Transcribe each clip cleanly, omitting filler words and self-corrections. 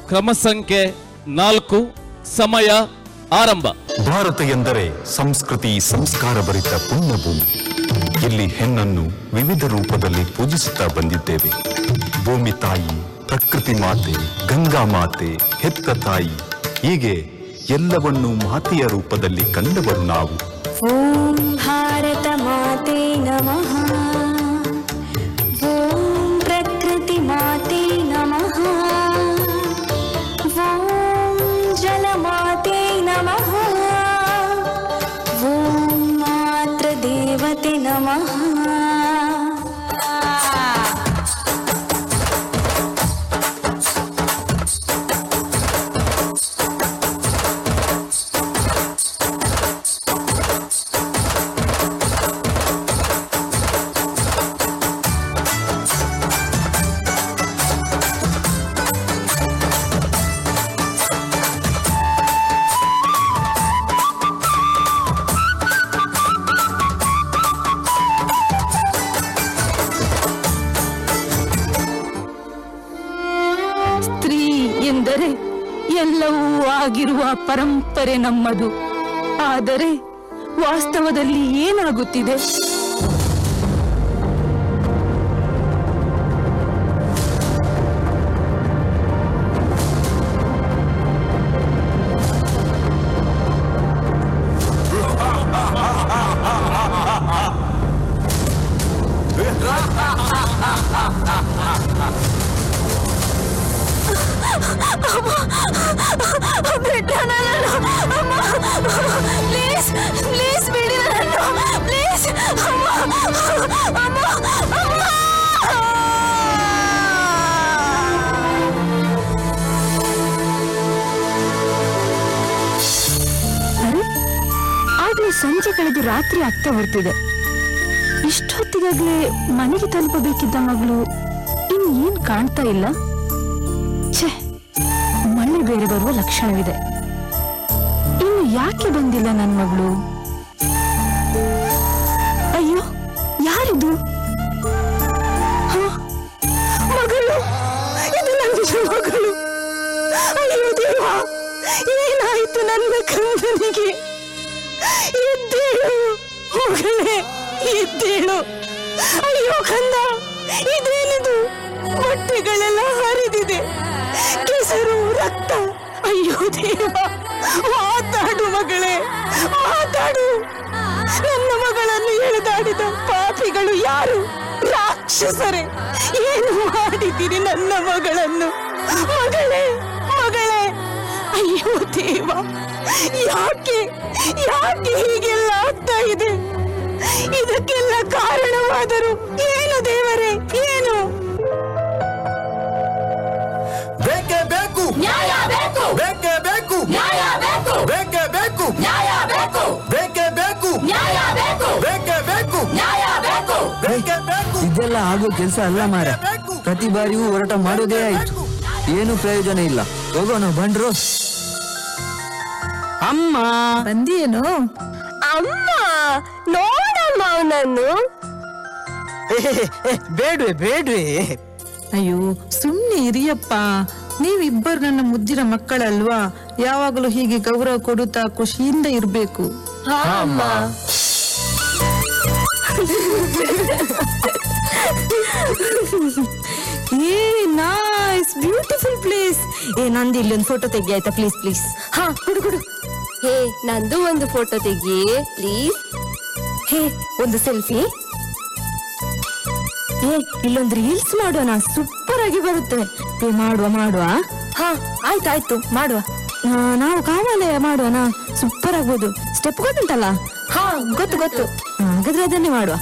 ಕ್ರಮ ಸಂಖ್ಯೆ 4 ಸಮಯ ಆರಂಭ. ಭಾರತ ಎಂದರೆ ಸಂಸ್ಕೃತಿ ಸಂಸ್ಕಾರ ಭರಿತ ಪುಣ್ಯಭೂಮಿ. ಇಲ್ಲಿ ಹೆಣ್ಣನ್ನು ವಿವಿಧ ರೂಪದಲ್ಲಿ ಪೂಜಿಸುತ್ತಾ ಬಂದಿದ್ದೇವೆ. ಭೂಮಿ ತಾಯಿ, ಪ್ರಕೃತಿ ಮಾತೆ, ಗಂಗಾ ಮಾತೆ, ಹೆತ್ತ ತಾಯಿ, ಹೀಗೆ ಎಲ್ಲವನ್ನೂ ಮಾತೆಯ ರೂಪದಲ್ಲಿ ಕಂಡವರು ನಾವು. ಓಂ ಭಾರತ ಮಾತೆ ನಮಃ, ಓಂ ಪ್ರಕೃತಿ ಮಾತೆ ನಮಃ, ಓಂ ಜಲ ಮಾತೆ ನಮಃ, ಓಂ ಮಾತೃ ದೇವತೆ ನಮಃ. ಎಲ್ಲವೂ ಆಗಿರುವ ಪರಂಪರೆ ನಮ್ಮದು. ಆದರೆ ವಾಸ್ತವದಲ್ಲಿ ಏನಾಗುತ್ತಿದೆ? ಸಂಜೆ ಕಳೆದು ರಾತ್ರಿ ಆಗ್ತಾ ಬರ್ತಿದೆ. ಇಷ್ಟೊತ್ತಿಗಾಗ್ಲೇ ಮನೆಗೆ ತಲುಪಬೇಕಿದ್ದ ಮಗಳು ಇನ್ನು ಏನ್ ಕಾಣ್ತಾ ಇಲ್ಲ. ಛೆ, ಮಳೆ ಬೇರೆ ಬರುವ ಲಕ್ಷಣವಿದೆ. ಇನ್ನು ಯಾಕೆ ಬಂದಿಲ್ಲ ನನ್ನ ಮಗಳು? ಅಯ್ಯೋ, ಯಾರಿದು? ಮಗಳು, ಇದು ನನ್ನ ಮಗಳು. ಅಯ್ಯೋ ದೇವ, ಏನಾಯ್ತು ನನ್ನ ಕಂದನಿಗೆ? ಎದ್ದೇಳು ಮಗಳೇ, ಎದ್ದೇಳು. ಅಯ್ಯೋ ಕಂದ, ಇದೇನಿದು? ಬಟ್ಟೆಗಳೆಲ್ಲ ಹರಿದಿದೆ, ಕೆಸರು, ರಕ್ತ. ಅಯ್ಯೋ ದೇವ, ಮಾತಾಡು ಮಗಳೇ, ಮಾತಾಡು. ನನ್ನ ಮಗಳನ್ನು ಎಳೆದಾಡಿದ ಪಾಪಿಗಳು ಯಾರು? ರಾಕ್ಷಸರೇ. ಏನು ಮಾಡಿದ್ದೀರಿ ನನ್ನ ಮಗಳನ್ನು? ಮಗಳೇ, ಮಗಳೇ. ಅಯ್ಯೋ ದೇವ, ಯಾಕೆ ಯಾಕೆ ಹೀಗೆಲ್ಲ ಆಗ್ತಾ ಇದೆ? ಇದಕ್ಕೆಲ್ಲ ಕಾರಣವಾದರೂ ಏನು ದೇವರೇ, ಏನು? ಬೇಕೇ ಬೇಕು ನ್ಯಾಯ ಬೇಕು, ಬೇಕೇ ಬೇಕು ನ್ಯಾಯ ಬೇಕು, ಬೇಕೇ ಬೇಕು ನ್ಯಾಯ ಬೇಕು, ಬೇಕೇ ಬೇಕು ನ್ಯಾಯ ಬೇಕು, ಬೇಕೇ ಬೇಕು ನ್ಯಾಯ ಬೇಕು, ಬೇಕೇ ಬೇಕು. ಇದೆಲ್ಲ ಆಗೋ ಕೆಲಸ ಅಲ್ಲ ಮಾರ. ಪ್ರತಿ ಬಾರಿಯೂ ಹೋರಾಟ ಮಾಡೋದೇ ಆಯ್ತು, ಏನು ಪ್ರಯೋಜನ ಇಲ್ಲ. ಹೋಗೋಣ ಬಂಡ್ರು. ಅಮ್ಮ ಬಂದಿಯೇನು? ಅಮ್ಮ, ನೋಡಮ್ಮ ಅವನನ್ನು. ಬೇಡ್ವೆ ಬೇಡ್ವೆ. ಅಯ್ಯೋ ಸುಮ್ಮನೆ ಇರಿಯಪ್ಪ, ನೀವಿಬ್ಬರು ನನ್ನ ಮುದ್ದಿನ ಮಕ್ಕಳಲ್ವಾ? ಯಾವಾಗಲೂ ಹೀಗೆ ಗೌರವ ಕೊಡುತ್ತಾ ಖುಷಿಯಿಂದ ಇರ್ಬೇಕು. ಅಮ್ಮ, ಏ ನೈಸ್, ಬ್ಯೂಟಿಫುಲ್ ಪ್ಲೇಸ್. ಏ ನಂದು ಇಲ್ಲಿ ಒಂದು ಫೋಟೋ ತೆಗಿ ಆಯ್ತಾ? Please please. ಹಾ, ಕೊಡು ಕೊಡು. ಹೇ, ನಂದು ಒಂದು ಫೋಟೋ ತೆಗಿ ಪ್ಲೀಸ್. ಹೇ, ಒಂದು ಸೆಲ್ಫಿ. ಏ, ಇಲ್ಲೊಂದು ರೀಲ್ಸ್ ಮಾಡೋಣ, ಸೂಪರ್ ಆಗಿ ಬರುತ್ತೆ. ಏ, ಮಾಡುವ ಮಾಡುವ. ಹಾ, ಆಯ್ತಾಯ್ತು, ಮಾಡುವ. ನಾವು ಕಾವಾಲೆ ಮಾಡೋಣ, ಸೂಪರ್ ಆಗ್ಬೋದು. ಸ್ಟೆಪ್ ಗೊತ್ತುಂಟಲ್ಲ? ಹಾ, ಗೊತ್ತು ಗೊತ್ತು. ಹಾಗಾದ್ರೆ ಅದನ್ನೇ ಮಾಡುವ.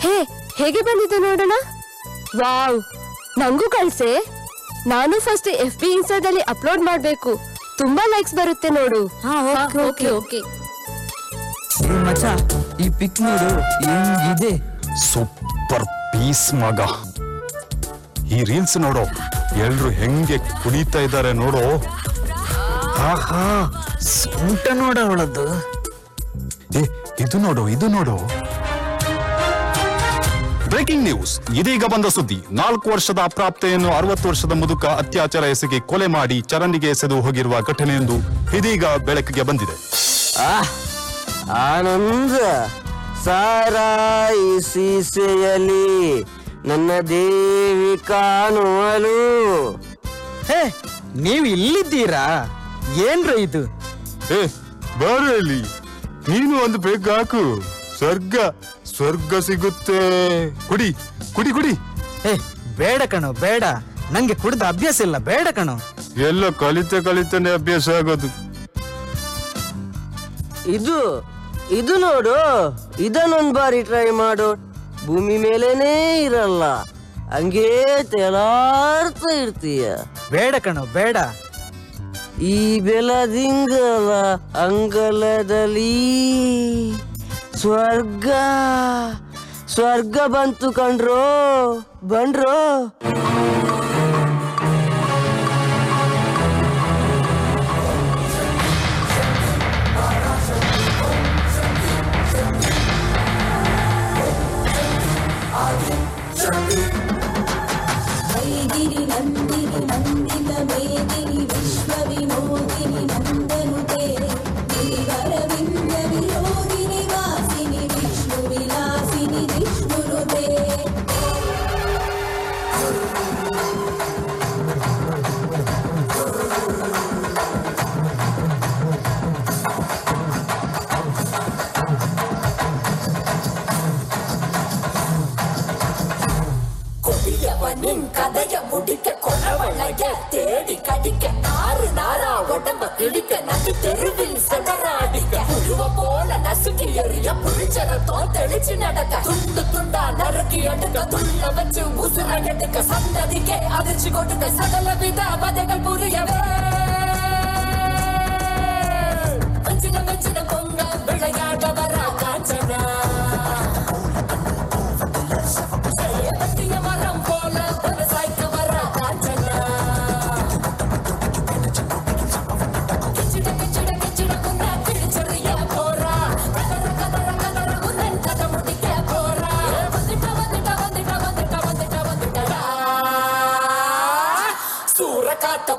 ಹೇ, ಹೇಗೆ ಬಂದಿದೆ ನೋಡೋಣ. ವಾವ್, ನಂಗೂ ಕಳ್ಸೆ. ನಾನು ಫಸ್ಟ್ FB ಇನ್ಸ್ಟಾದಲ್ಲಿ ಅಪ್ಲೋಡ್ ಮಾಡ್ಬೇಕು, ತುಂಬಾ ಲೈಕ್ಸ್ ಬರುತ್ತೆ ನೋಡು. Okay okay. ಮಚ್ಚ, ಈ ಪಿಕ್ ನೋಡು ಹೆಂಗಿದೆ. ಸೂಪರ್ ಪೀಸ್ ಮಗ. ಈ ರೀಲ್ಸ್ ನೋಡೋ, ಎಲ್ರು ಹೆಂಗೆ ಕುಣಿತಾ ಇದ್ದಾರೆ ನೋಡೋ. ಆಹಾ ಊಟ ನೋಡ ಅವಳದ್ದು. ಇದು ನೋಡು. ಬ್ರೇಕಿಂಗ್ ನ್ಯೂಸ್, ಇದೀಗ ಬಂದ ಸುದ್ದಿ. 4 ವರ್ಷದ ಅಪ್ರಾಪ್ತೆಯನ್ನು 60 ವರ್ಷದ ಮುದುಕ ಅತ್ಯಾಚಾರ ಎಸಗಿ ಕೊಲೆ ಮಾಡಿ ಚರಂಡಿಗೆ ಎಸೆದು ಹೋಗಿರುವ ಘಟನೆಯೊಂದು ಇದೀಗ ಬೆಳಕಿಗೆ ಬಂದಿದೆ. ಆನಂದ ಸಾರಾಯಿ ಸೀಸೆಯಲ್ಲಿ ನನ್ನ ದೇವಿ ಕಾಣುವಲು. ಹೇ, ನೀವು ಇಲ್ಲಿದ್ದೀರಾ? ಏನ್ರ ಇದು? ಬಾರಲ್ಲಿ ನೀನು ಒಂದು ಬೇಗ ಹಾಕು. ಸ್ವರ್ಗ ಸಿಗುತ್ತೆ. ಕುಡಿ. ಏ, ಬೇಡ ಕಣೋ, ಬೇಡ. ನಂಗೆ ಕುಡ್ದ ಅಭ್ಯಾಸ ಇಲ್ಲ, ಬೇಡ ಕಣೋ. ಎಲ್ಲ ಕಲಿತಾನೆ ಅಭ್ಯಾಸ ಆಗೋದು. ಇದು ನೋಡು, ಇದನ್ನೊಂದ್ ಬಾರಿ ಟ್ರೈ ಮಾಡು. ಭೂಮಿ ಮೇಲೇನೇ ಇರಲ್ಲ, ಹಂಗೇ ತೇಲಾಡ್ತಾ ಇರ್ತೀಯ. ಬೇಡ ಕಣೋ, ಬೇಡ. ಈ ಬೆಲದಿಂಗಲ ಅಂಗಲದಲ್ಲಿ ಸ್ವರ್ಗ ಬಂತು ಕಣ್ರೋ, ಬಂಡ್ರೋ. கதைய முடிக்க கொணவளைய தேடி கடிக்க நார உடம்ப கிழிக்க நடு தெருவில் சடராடிக்க புழுவ போல நசுக்கி எறிய புளிச்சரத்தோ தெளிச்சு நடக்க துண்டு துண்டா நறுக்கி எடுக்க துள்ள வச்சு உசுர எடுக்க சந்ததிக்கே அதிர்ச்சி கொடுக்க சகல வித பதைகள் புரியவே வச்சின பொங்க விளையாட வர காஞ்சனா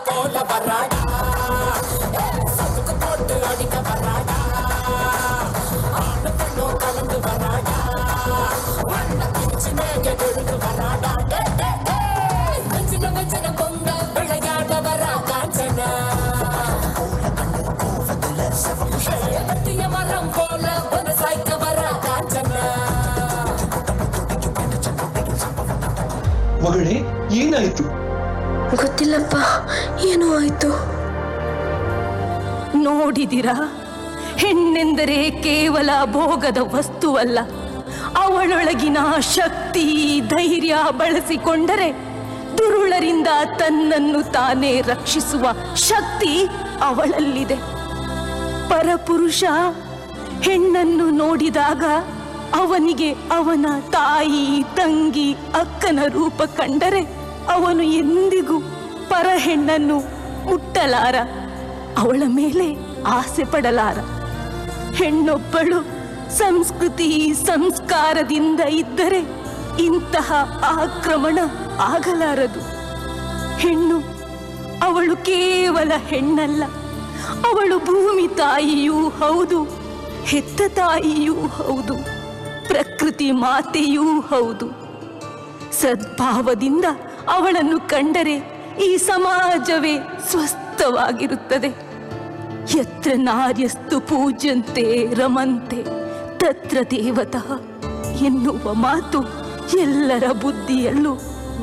போல வராடா சதுக்கு போட்டு அடிக்க வராடா ஆணு பெண்ணோ கலந்து வராடா வண்ண பிரிச்சு மேக எழுந்து வராடா வச்சின பொங்க விளையாட வரா காஞ்சனா பத்திய மரம் போல ஒரு சாய்க்க வரா காஞ்சனா. ಮಗಳೇ, ಏನಾಯ್ತು? ಗೊತ್ತಿಲ್ಲಪ್ಪ, ಏನೋ ಆಯ್ತು. ನೋಡಿದಿರಾ, ಹೆಣ್ಣೆಂದರೆ ಕೇವಲ ಭೋಗದ ವಸ್ತುವಲ್ಲ. ಅವಳೊಳಗಿನ ಶಕ್ತಿ ಧೈರ್ಯ ಬಳಸಿಕೊಂಡರೆ ದುರುಳರಿಂದ ತನ್ನನ್ನು ತಾನೇ ರಕ್ಷಿಸುವ ಶಕ್ತಿ ಅವಳಲ್ಲಿದೆ. ಪರಪುರುಷ ಹೆಣ್ಣನ್ನು ನೋಡಿದಾಗ ಅವನಿಗೆ ಅವನ ತಾಯಿ, ತಂಗಿ, ಅಕ್ಕನ ರೂಪ ಕಂಡರೆ ಅವನು ಎಂದಿಗೂ ಪರ ಹೆಣ್ಣನ್ನು ಮುಟ್ಟಲಾರ, ಅವಳ ಮೇಲೆ ಆಸೆ ಪಡಲಾರ. ಹೆಣ್ಣೊಬ್ಬಳು ಸಂಸ್ಕೃತಿ ಸಂಸ್ಕಾರದಿಂದ ಇದ್ದರೆ ಇಂತಹ ಆಕ್ರಮಣ ಆಗಲಾರದು. ಹೆಣ್ಣು ಅವಳು ಕೇವಲ ಹೆಣ್ಣಲ್ಲ, ಅವಳು ಭೂಮಿ ತಾಯಿಯೂ ಹೌದು, ಹೆತ್ತ ತಾಯಿಯೂ ಹೌದು, ಪ್ರಕೃತಿ ಮಾತೆಯೂ ಹೌದು. ಸದ್ಭಾವದಿಂದ ಅವಳನ್ನು ಕಂಡರೆ ಈ ಸಮಾಜವೇ ಸ್ವಸ್ಥವಾಗಿರುತ್ತದೆ. ಯತ್ರ ನಾರ್ಯಸ್ತು ಪೂಜ್ಯಂತೆ ರಮಂತೆ ತತ್ರ ದೇವತಃ ಎನ್ನುವ ಮಾತು ಎಲ್ಲರ ಬುದ್ಧಿಯಲ್ಲೂ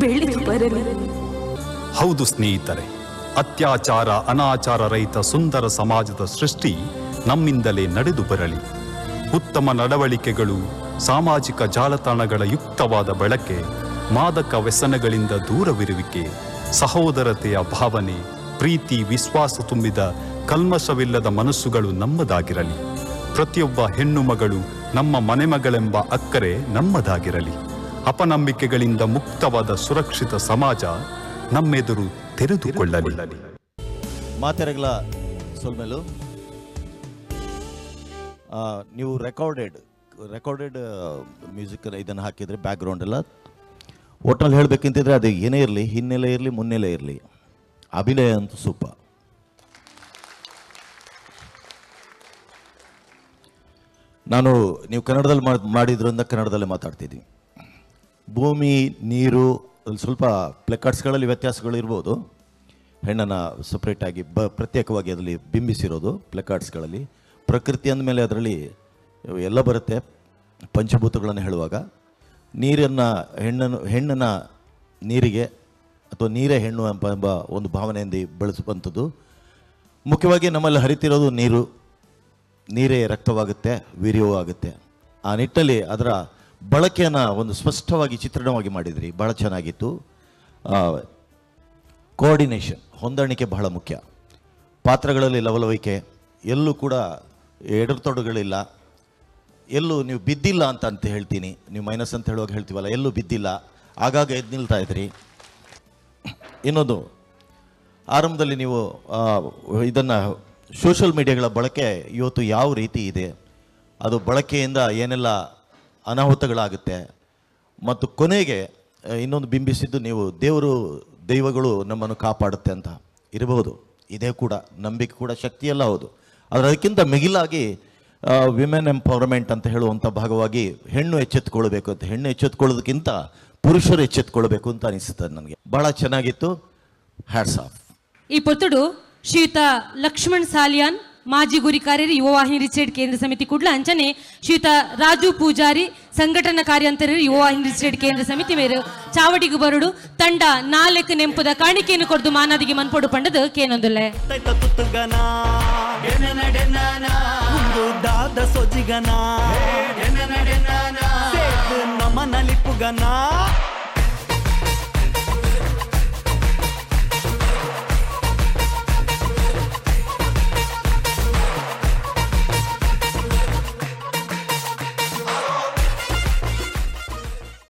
ಬೆಳೆದು ಬರಲಿ. ಹೌದು ಸ್ನೇಹಿತರೆ, ಅತ್ಯಾಚಾರ ಅನಾಚಾರ ರಹಿತ ಸುಂದರ ಸಮಾಜದ ಸೃಷ್ಟಿ ನಮ್ಮಿಂದಲೇ ನಡೆದು ಬರಲಿ. ಉತ್ತಮ ನಡವಳಿಕೆಗಳು, ಸಾಮಾಜಿಕ ಜಾಲತಾಣಗಳ ಯುಕ್ತವಾದ ಬಳಕೆ, ಮಾದಕ ವ್ಯಸನಗಳಿಂದ ದೂರವಿರುವಿಕೆ, ಸಹೋದರತೆಯ ಭಾವನೆ, ಪ್ರೀತಿ, ವಿಶ್ವಾಸ ತುಂಬಿದ ಕಲ್ಮಶವಿಲ್ಲದ ಮನಸ್ಸುಗಳು ನಮ್ಮದಾಗಿರಲಿ. ಪ್ರತಿಯೊಬ್ಬ ಹೆಣ್ಣು ಮಗಳು ನಮ್ಮ ಮನೆಮಗಳೆಂಬ ಅಕ್ಕರೆ ನಮ್ಮದಾಗಿರಲಿ. ಅಪನಂಬಿಕೆಗಳಿಂದ ಮುಕ್ತವಾದ ಸುರಕ್ಷಿತ ಸಮಾಜ ನಮ್ಮೆದುರು ತೆರೆದುಕೊಳ್ಳಲಿ. ಮಾತೆರೆಗಳ ಸೋಲ್ಮೇಲು ನೀವು ರೆಕಾರ್ಡೆಡ್ ಮ್ಯೂಸಿಕ್ ಇದನ್ನು ಹಾಕಿದರೆ ಬ್ಯಾಕ್ಗ್ರೌಂಡ್ ಎಲ್ಲ ಒಟ್ಟಿನಲ್ಲಿ ಹೇಳಬೇಕಂತಿದ್ರೆ ಅದು ಏನೇ ಇರಲಿ, ಹಿನ್ನೆಲೆ ಇರಲಿ, ಮುನ್ನೆಲೆ ಇರಲಿ, ಅಭಿನಯ ಅಂತೂ ಸೂಪರ್. ನಾನು ನೀವು ಕನ್ನಡದಲ್ಲಿ ಮಾಡಿದ್ರಿಂದ ಕನ್ನಡದಲ್ಲೇ ಮಾತಾಡ್ತಿದ್ದೀನಿ. ಭೂಮಿ, ನೀರು, ಸ್ವಲ್ಪ ಪ್ಲೆಕಾರ್ಡ್ಸ್ಗಳಲ್ಲಿ ವ್ಯತ್ಯಾಸಗಳು ಇರ್ಬೋದು. ಹೆಣ್ಣನ್ನು ಸಪ್ರೇಟಾಗಿ ಪ್ರತ್ಯೇಕವಾಗಿ ಅದರಲ್ಲಿ ಬಿಂಬಿಸಿರೋದು ಪ್ಲೆಕಾರ್ಡ್ಸ್ಗಳಲ್ಲಿ. ಪ್ರಕೃತಿ ಅಂದಮೇಲೆ ಅದರಲ್ಲಿ ಎಲ್ಲ ಬರುತ್ತೆ ಪಂಚಭೂತಗಳನ್ನು ಹೇಳುವಾಗ. ಹೆಣ್ಣನ್ನು ನೀರಿಗೆ ಅಥವಾ ನೀರೇ ಹೆಣ್ಣು ಎಂಬ ಒಂದು ಭಾವನೆಯಿಂದ ಬೆಳೆಸುವಂಥದ್ದು. ಮುಖ್ಯವಾಗಿ ನಮ್ಮಲ್ಲಿ ಹರಿತಿರೋದು ನೀರೇ ರಕ್ತವಾಗುತ್ತೆ, ವೀರ್ಯವೂ ಆಗುತ್ತೆ. ಆ ನಿಟ್ಟಲ್ಲಿ ಅದರ ಬಳಕೆಯನ್ನು ಒಂದು ಸ್ಪಷ್ಟವಾಗಿ ಚಿತ್ರಣವಾಗಿ ಮಾಡಿದ್ರಿ, ಭಾಳ ಚೆನ್ನಾಗಿತ್ತು. ಕೋಆರ್ಡಿನೇಷನ್, ಹೊಂದಾಣಿಕೆ ಬಹಳ ಮುಖ್ಯ. ಪಾತ್ರಗಳಲ್ಲಿ ಲವಲವಿಕೆ, ಎಲ್ಲೂ ಕೂಡ ಎಡರ್ತೊಡುಗಳಿಲ್ಲ, ಎಲ್ಲೂ ನೀವು ಬಿದ್ದಿಲ್ಲ ಅಂತ ಹೇಳ್ತೀನಿ. ನೀವು ಮೈನಸ್ ಅಂತ ಹೇಳುವಾಗ ಹೇಳ್ತೀವಲ್ಲ, ಎಲ್ಲೂ ಬಿದ್ದಿಲ್ಲ, ಆಗಾಗ ಎದ್ದು ನಿಲ್ತಾ ಇದ್ರಿ. ಇನ್ನೊಂದು, ಆರಂಭದಲ್ಲಿ ನೀವು ಇದನ್ನು ಸೋಷಲ್ ಮೀಡಿಯಾಗಳ ಬಳಕೆ ಇವತ್ತು ಯಾವ ರೀತಿ ಇದೆ, ಅದು ಬಳಕೆಯಿಂದ ಏನೆಲ್ಲ ಅನಾಹುತಗಳಾಗುತ್ತೆ, ಮತ್ತು ಕೊನೆಗೆ ಇನ್ನೊಂದು ಬಿಂಬಿಸಿದ್ದು ನೀವು ದೈವಗಳು ನಮ್ಮನ್ನು ಕಾಪಾಡುತ್ತೆ ಅಂತ ಇರಬಹುದು. ಇದೇ ಕೂಡ ನಂಬಿಕೆ ಕೂಡ ಶಕ್ತಿಯಲ್ಲ, ಹೌದು. ಆದರೆ ಅದಕ್ಕಿಂತ ಮಿಗಿಲಾಗಿ ವಿಮೆನ್ ಎಂಪವರ್ಮೆಂಟ್ ಅಂತ ಹೇಳುವಂಥ ಭಾಗವಾಗಿ ಹೆಣ್ಣು ಎಚ್ಚೆತ್ತುಕೊಳ್ಬೇಕು ಅಂತ, ಹೆಣ್ಣು ಎಚ್ಚೆತ್ತುಕೊಳ್ಳೋದಕ್ಕಿಂತ ಪುರುಷರು ಎಚ್ಚೆತ್ತುಕೊಳ್ಬೇಕು ಅಂತ ಅನಿಸುತ್ತದೆ ನನಗೆ. ಭಾಳ ಚೆನ್ನಾಗಿತ್ತು. Hats off. ಈ ಪೊತ್ತುಡು ಶ್ರೀಯುತ ಲಕ್ಷ್ಮಣ್ ಸಾಲಿಯಾನ್, ಮಾಜಿ ಗುರಿ ಕಾರ್ಯರಿ, ಯುವವಾಹಿನಿ ರಿಚೇಡ್ ಕೇಂದ್ರ ಸಮಿತಿ ಕುಡ್ಲ. ಅಂಚನೆ ಶ್ರೀಯುತ ರಾಜು ಪೂಜಾರಿ, ಸಂಘಟನಾ ಕಾರ್ಯಾಂತರಿ, ಯುವವಾಹಿನಿ ರಿಚೇಡ್ ಕೇಂದ್ರ ಸಮಿತಿ ಮೇರು ಚಾವಡಿಗೆ ಬರುಡು ತಂಡ 4 ನೆಂಪುದ ಕಾಣಿಕೆಯನ್ನು ಕೊಡ್ದು ಮಾನದಿಗೆ ಮನ್ಪೊಡು ಪಂಡದು ಕೇನೊಂದುಲ್ಲೆ ಸೊಜಿಗನ ನಮನಲಿಪ್ಪುಗನ